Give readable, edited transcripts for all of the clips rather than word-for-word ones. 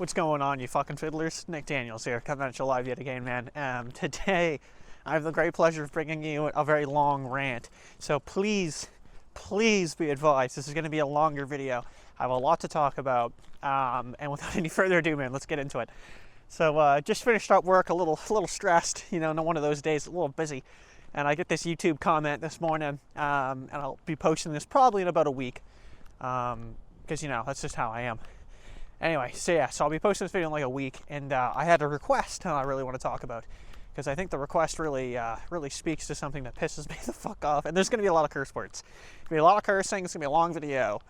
What's going on, you fucking fiddlers? Nick Daniels here, coming at you live yet again, man. Today, I have the great pleasure of bringing you a very long rant. So please be advised, this is going to be a longer video. I have a lot to talk about, and without any further ado, man, let's get into it. So, just finished up work, a little stressed, you know, one of those days, a little busy. And I get this YouTube comment this morning, and I'll be posting this probably in about a week, because, you know, that's just how I am. Anyway, so I'll be posting this video in like a week, and I had a request I really want to talk about, because I think the request really speaks to something that pisses me the fuck off, and there's going to be a lot of curse words. There's going to be a lot of cursing, it's going to be a long video.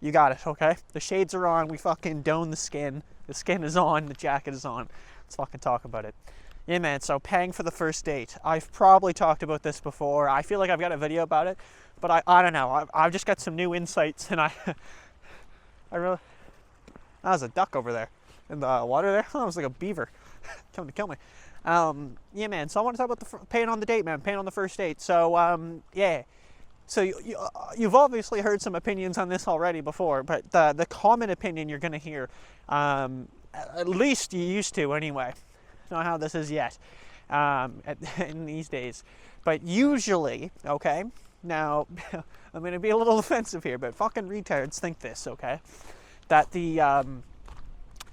You got it, okay? The shades are on, we fucking done the skin is on, the jacket is on. Let's fucking talk about it. Yeah, man, so paying for the first date. I've probably talked about this before. I feel like I've got a video about it, but I don't know. I've just got some new insights, and I really... That was a duck over there in the water there. Oh, it was like a beaver coming to kill me. Yeah, man, so I want to talk about paying on the date, man, paying on the first date. So, yeah. So you've obviously heard some opinions on this already before, but the common opinion you're going to hear, at least you used to anyway, not how this is yet in these days, but usually, okay, now I'm going to be a little offensive here, but fucking retards think this, okay, that the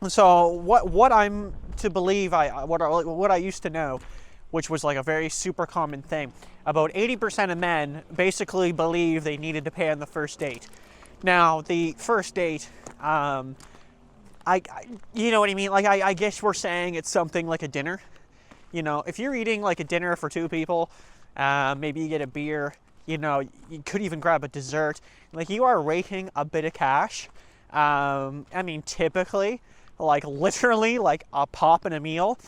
so what I'm to believe, what I used to know, which was like a very super common thing, about 80% of men basically believe they needed to pay on the first date. Now the first date, I you know what I mean, like I guess we're saying it's something like a dinner. You know, if you're eating like a dinner for two people, maybe you get a beer, you know, you could even grab a dessert, like you are raking a bit of cash. I mean, typically, like literally like a pop and a meal,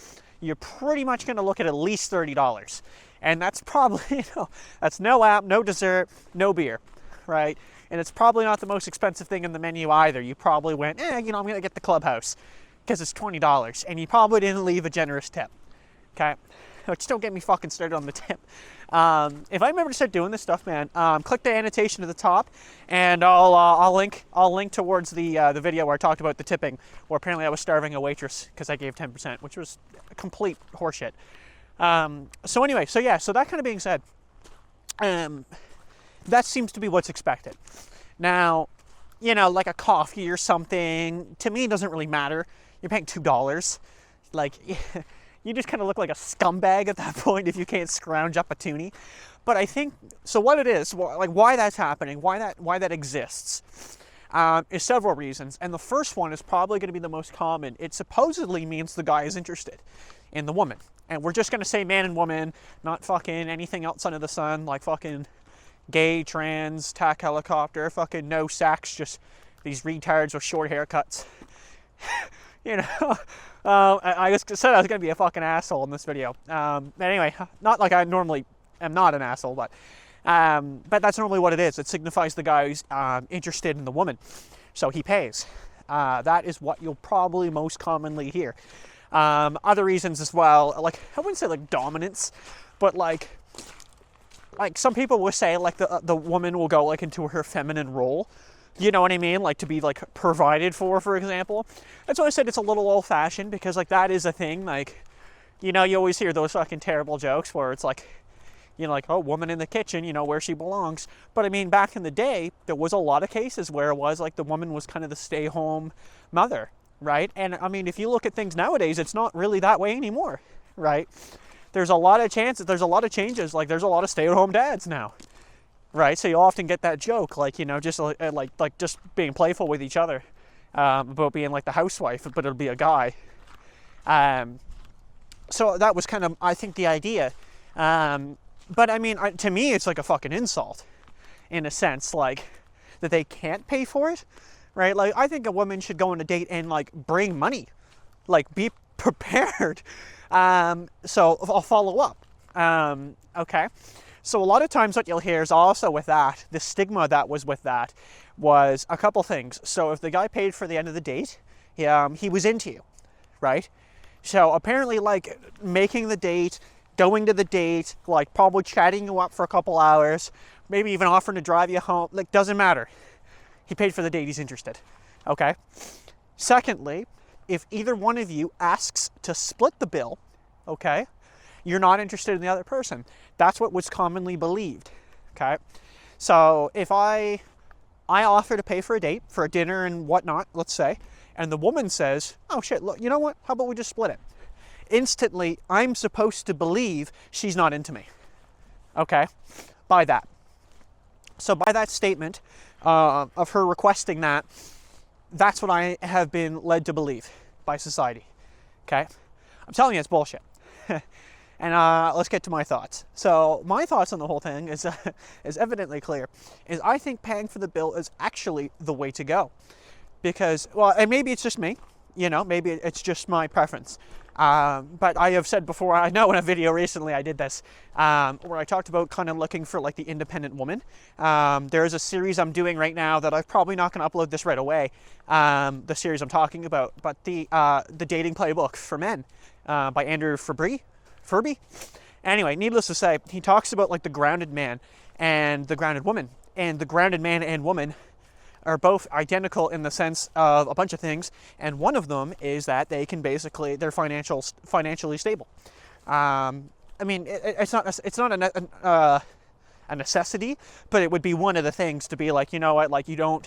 you're pretty much going to look at least $30. And that's probably, you know, that's no app, no dessert, no beer, right? And it's probably not the most expensive thing in the menu either. You probably went, you know, I'm going to get the Clubhouse because it's $20. And you probably didn't leave a generous tip, okay? Which don't get me fucking started on the tip. If I remember to start doing this stuff, man, click the annotation at the top, and I'll link towards the video where I talked about the tipping, where apparently I was starving a waitress because I gave 10%, which was a complete horseshit. So anyway, so that kind of being said, that seems to be what's expected. Now, you know, like a coffee or something, to me, it doesn't really matter. You're paying $2, like. You just kind of look like a scumbag at that point if you can't scrounge up a toonie. But I think, so what it is, like why that's happening, why that exists, is several reasons. And the first one is probably going to be the most common. It supposedly means the guy is interested in the woman. And we're just going to say man and woman, not fucking anything else under the sun, like fucking gay, trans, tack helicopter, fucking no sex, just these retards with short haircuts. You know, I said I was going to be a fucking asshole in this video. Anyway, not like I normally am not an asshole, but that's normally what it is. It signifies the guy who's interested in the woman, so he pays. That is what you'll probably most commonly hear. Other reasons as well, like I wouldn't say like dominance, but like some people will say like the woman will go like into her feminine role. You know what I mean? Like to be like provided for example. That's why I said it's a little old fashioned, because like that is a thing. Like, you know, you always hear those fucking terrible jokes where it's like, you know, like, oh, woman in the kitchen, you know, where she belongs. But I mean, back in the day, there was a lot of cases where it was like the woman was kind of the stay-home mother, right? And I mean, if you look at things nowadays, it's not really that way anymore, right? There's a lot of chances, there's a lot of changes. Like there's a lot of stay-at-home dads now. Right, so you often get that joke, like, you know, just like just being playful with each other, about being like the housewife, but it'll be a guy. So that was kind of, I think, the idea. But I mean, to me, it's like a fucking insult, in a sense, like that they can't pay for it, right? Like I think a woman should go on a date and like bring money, like be prepared. So I'll follow up. Okay. So a lot of times what you'll hear is also with that, the stigma that was with that was a couple things. So if the guy paid for the end of the date, he was into you, right? So apparently like making the date, going to the date, like probably chatting you up for a couple hours, maybe even offering to drive you home, like doesn't matter. He paid for the date, he's interested, okay? Secondly, if either one of you asks to split the bill, okay, you're not interested in the other person. That's what was commonly believed, okay? So if I offer to pay for a date, for a dinner and whatnot, let's say, and the woman says, oh shit, look, you know what? How about we just split it? Instantly, I'm supposed to believe she's not into me, okay, by that. So by that statement of her requesting that, that's what I have been led to believe by society, okay? I'm telling you, it's bullshit. And let's get to my thoughts. So my thoughts on the whole thing is evidently clear. Is I think paying for the bill is actually the way to go. Because, well, and maybe it's just me, you know, maybe it's just my preference. But I have said before, I know in a video recently I did this, where I talked about kind of looking for like the independent woman. There is a series I'm doing right now that I'm probably not going to upload this right away, the series I'm talking about, but the Dating Playbook for Men by Andrew Furby. Anyway, needless to say, he talks about like the grounded man and the grounded woman. And the grounded man and woman are both identical in the sense of a bunch of things, and one of them is that they can basically, they're financially stable. I mean, it's not a necessity, but it would be one of the things to be like, you know what, like you're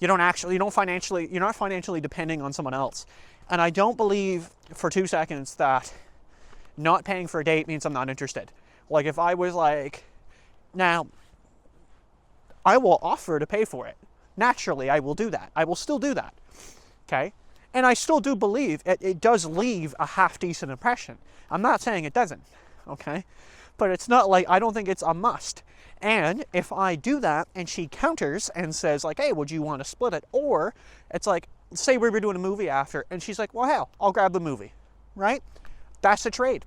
not financially depending on someone else. And I don't believe for 2 seconds that not paying for a date means I'm not interested. Like if I was like, now, I will offer to pay for it. Naturally, I will do that. I will still do that, okay? And I still do believe it does leave a half-decent impression. I'm not saying it doesn't, okay? But it's not like, I don't think it's a must. And if I do that and she counters and says like, hey, would you want to split it? Or it's like, say we were doing a movie after and she's like, well, hell, I'll grab the movie, right? That's a trade,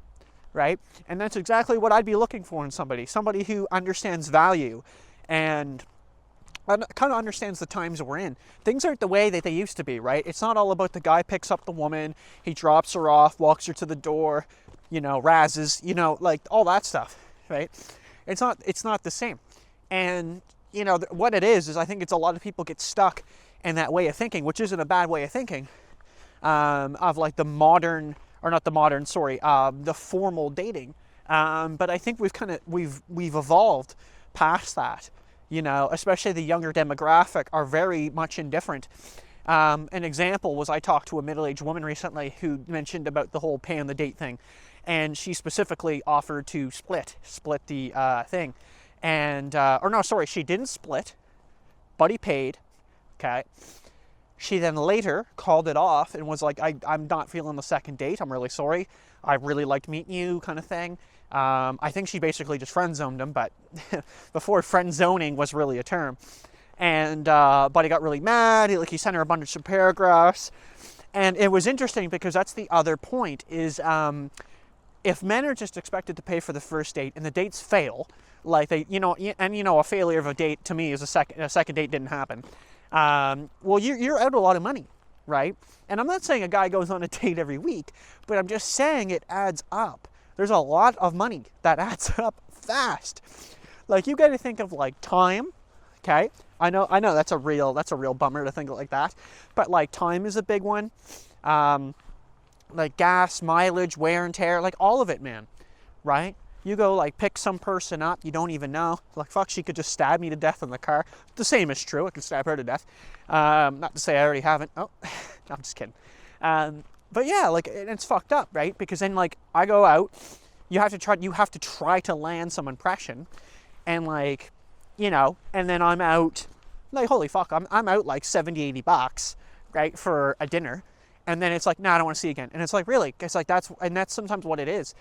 right? And that's exactly what I'd be looking for in somebody who understands value and kind of understands the times we're in. Things aren't the way that they used to be, right? It's not all about the guy picks up the woman, he drops her off, walks her to the door, you know, razzes, you know, like all that stuff, right? It's not the same. And, you know, what it is I think it's a lot of people get stuck in that way of thinking, which isn't a bad way of thinking, of like the formal dating. But I think we've evolved past that. You know, especially the younger demographic are very much indifferent. An example was I talked to a middle-aged woman recently who mentioned about the whole pay on the date thing. And she specifically offered to split the thing. And, she didn't split, but he paid, okay? She then later called it off and was like, I'm not feeling the second date. I'm really sorry. I really liked meeting you, kind of thing. I think she basically just friend zoned him, but before friend zoning was really a term. And but he got really mad. He sent her a bunch of paragraphs, and it was interesting because that's the other point is if men are just expected to pay for the first date and the dates fail, like a failure of a date to me is a second date didn't happen. Well, you're out a lot of money, right? And I'm not saying a guy goes on a date every week, but I'm just saying it adds up. There's a lot of money that adds up fast. Like you got to think of like time, okay? I know that's a real bummer to think like that, but like time is a big one. Like gas, mileage, wear and tear, like all of it, man, right? You go like pick some person up you don't even know. Like fuck, she could just stab me to death in the car. The same is true. I could stab her to death. Not to say I already haven't. Oh, I'm just kidding. But yeah, like it's fucked up, right? Because then like I go out, you have to try to land some impression, and like, you know, and then I'm out, like holy fuck, I'm out like $70-80, right, for a dinner, and then it's like, no, I don't want to see you again, and it's like really, it's like that's sometimes what it is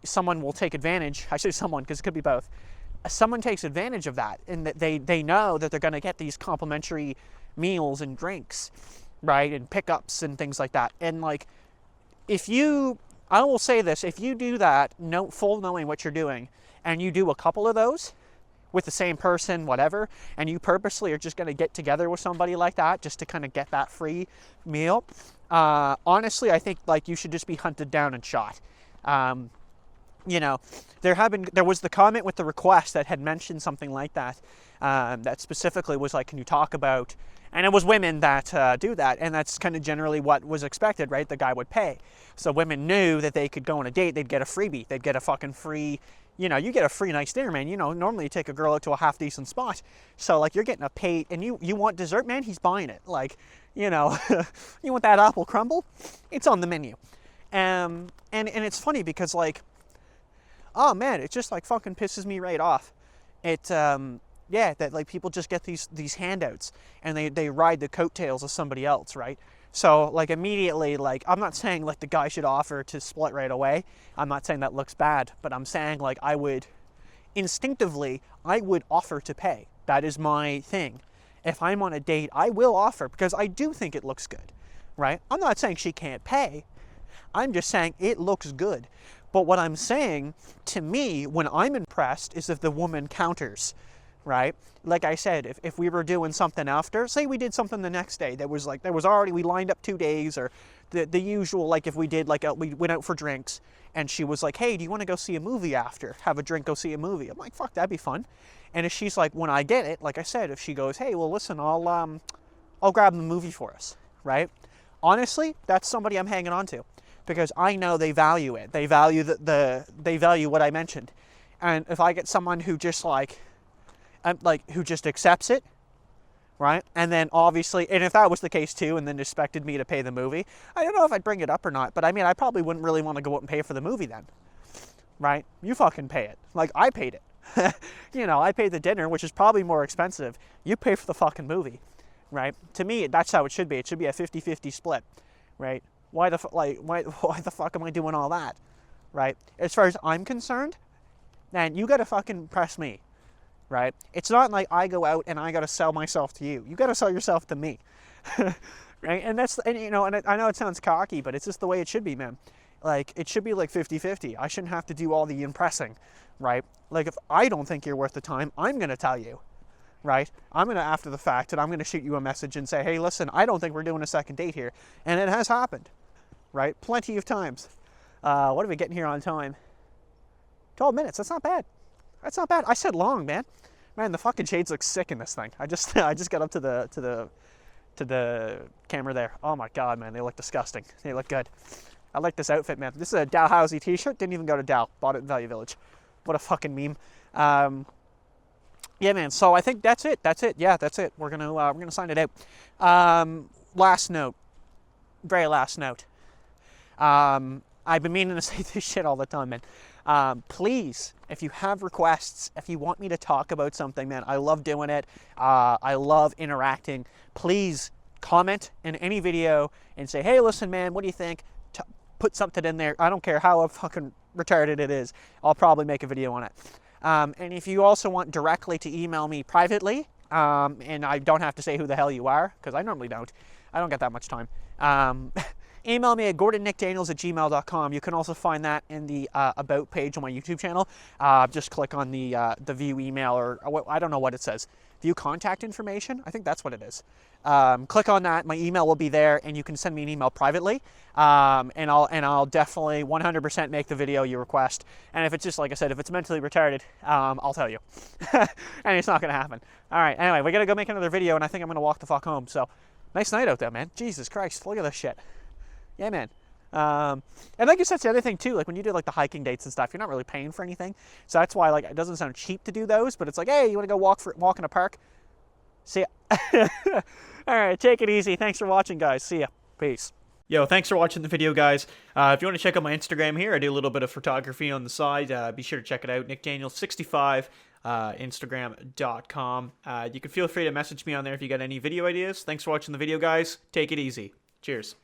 someone will take advantage. I say someone because it could be both. Someone takes advantage of that, and that they know that they're going to get these complimentary meals and drinks, right, and pickups and things like that. And like, I will say this, if you do that, full knowing what you're doing, and you do a couple of those with the same person, whatever, and you purposely are just going to get together with somebody like that just to kind of get that free meal, honestly, I think like you should just be hunted down and shot. you know, there was the comment with the request that had mentioned something like that, that specifically was like, can you talk about, and it was women that do that, and that's kind of generally what was expected, right? The guy would pay. So women knew that they could go on a date, they'd get a freebie, they'd get a fucking free, you get a free nice dinner, man. Normally you take a girl out to a half decent spot. So like you're getting a paid, and you want dessert, man, he's buying it. Like, you want that apple crumble? It's on the menu. And it's funny because like, oh man, it just like fucking pisses me right off. Yeah, that like people just get these handouts and they ride the coattails of somebody else, right? So like immediately, like I'm not saying like the guy should offer to split right away. I'm not saying that looks bad, but I'm saying like instinctively I would offer to pay. That is my thing. If I'm on a date, I will offer because I do think it looks good, right? I'm not saying she can't pay. I'm just saying it looks good. But what I'm saying, to me, when I'm impressed, is if the woman counters, right? Like I said, if we were doing something after, say we did something the next day, we lined up 2 days, or the usual, like if we did, like we went out for drinks, and she was like, hey, do you want to go see a movie after? Have a drink, go see a movie. I'm like, fuck, that'd be fun. And if she's like, when I get it, like I said, if she goes, hey, well, listen, I'll grab the movie for us, right? Honestly, that's somebody I'm hanging on to. Because I know they value it. They value they value what I mentioned. And if I get someone who just who just accepts it, right? And then obviously, and if that was the case too, and then expected me to pay the movie, I don't know if I'd bring it up or not, but I mean, I probably wouldn't really want to go out and pay for the movie then, right? You fucking pay it. Like, I paid it. I paid the dinner, which is probably more expensive. You pay for the fucking movie, right? To me, that's how it should be. It should be a 50-50 split, right? Why the fuck am I doing all that, right? As far as I'm concerned, man, you gotta fucking press me, right? It's not like I go out and I gotta sell myself to you. You gotta sell yourself to me, right? And I know it sounds cocky, but it's just the way it should be, man. Like, it should be like 50-50. I shouldn't have to do all the impressing, right? Like, if I don't think you're worth the time, I'm gonna tell you, right? I'm gonna, after the fact, and I'm gonna shoot you a message and say, hey, listen, I don't think we're doing a second date here, and it has happened. Right? Plenty of times. What are we getting here on time? 12 minutes. That's not bad. That's not bad. I said long, man. Man, the fucking shades look sick in this thing. I just got up to the camera there. Oh my god, man, they look disgusting. They look good. I like this outfit, man. This is a Dalhousie t-shirt. Didn't even go to Dal. Bought it in Value Village. What a fucking meme. Yeah, man. So I think that's it. That's it. Yeah, that's it. We're gonna sign it out. Last note. Very last note. I've been meaning to say this shit all the time, man. Please, if you have requests, if you want me to talk about something, man, I love doing it. I love interacting. Please comment in any video and say, hey, listen, man, what do you think? Put something in there. I don't care how fucking retarded it is. I'll probably make a video on it. And if you also want directly to email me privately, and I don't have to say who the hell you are, because I normally don't. I don't get that much time. Email me at gordonnickdaniels@gmail.com. You can also find that in the About page on my YouTube channel. Just click on the view email, or I don't know what it says. View contact information? I think that's what it is. Click on that. My email will be there, and you can send me an email privately. And I'll definitely 100% make the video you request. And if it's just, like I said, if it's mentally retarded, I'll tell you. And it's not going to happen. All right, anyway, we got to go make another video, and I think I'm going to walk the fuck home. So, nice night out there, man. Jesus Christ, look at this shit. Yeah, man. And I guess that's the other thing too, like when you do like the hiking dates and stuff, you're not really paying for anything. So that's why, like, it doesn't sound cheap to do those, but it's like, hey, you want to go walk in a park? See ya. All right, take it easy. Thanks for watching, guys. See ya. Peace. Yo, thanks for watching the video, guys. If you want to check out my Instagram here, I do a little bit of photography on the side. Be sure to check it out. NickDaniels65, Instagram.com. You can feel free to message me on there if you got any video ideas. Thanks for watching the video, guys. Take it easy. Cheers.